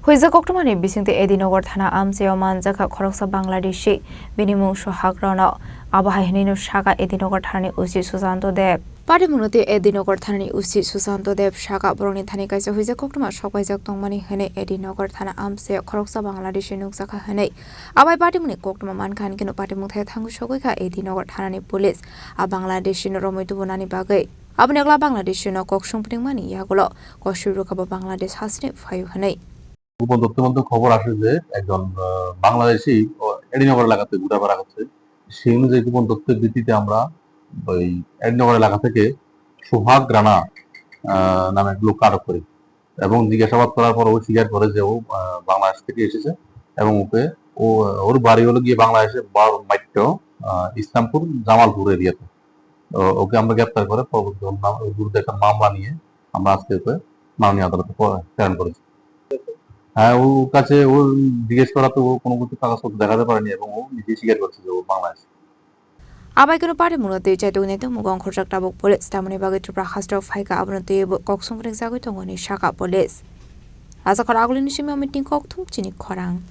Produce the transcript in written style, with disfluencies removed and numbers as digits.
Hoijak Koktwmani Bisingtwi Nagar Thana Amchaio Manjakha Khoroksa Bangladeshi binimung sohag rano abahini Shaka Nagar Thani Usi Susanto Dev Parimunoti Nagar Thani Usi Susanto Dev Shaka Broni Thani Kaisa Hoijak Koktwmani Hoijak Tongmani Hene Nagar Thana Amchaio Khoroksa Bangladeshi Nukjaka Hene Abai Patimuni Koktwmani Mankan Kino Patimuthe Thangu Shogoika Nagar Thani Police a Bangladeshi Romoitu Bonani Bagai Abnegla Bangladeshi no Kokshumpringmani Yagulo Koshurukaba Bangladesh Hasni Fayu Hene গোপন তথ্যের মধ্যে খবর আসে যে একজন বাংলাদেশি এডিনগর এলাকাতে ঘোরাফেরা করছে। সেই অনুযায়ী গোপন তথ্যের ভিত্তিতে আমরা ওই এডিনগর এলাকা থেকে সোহাগ রানা নামে এক লোক আটক করি এবং জিজ্ঞাসাবাদ করার পর ও স্বীকার করে যে ও বাংলাদেশ থেকে এসেছে এবং ওর বাড়ি হলো গিয়ে বাংলাদেশের মাইট্য ইসলামপুর জামালপুর এরিয়াতে। ওকে আমরা গ্রেপ্তার করে পরবর্তী বিরুদ্ধে একটা মামলা নিয়ে আমরা আজকে ওকে মাননীয় আদালতে প্রেরণ করেছি। হ্যাঁ, ওর কাছে ও জিজ্ঞেস করাতে ও কোনো কিছু কাগজপত্র দেখাতে পারেনি এবং ও নিজে স্বীকার করছে যে ও Bangladesh. Abai kono pare munoti jaitu neto mugong khorjak tabok police tamoni bagai Tripura hastra phaika abnoti koksong rek jagoi tongoni shaka police. Aza khara agulini shimi meeting koktum Chini Khorang.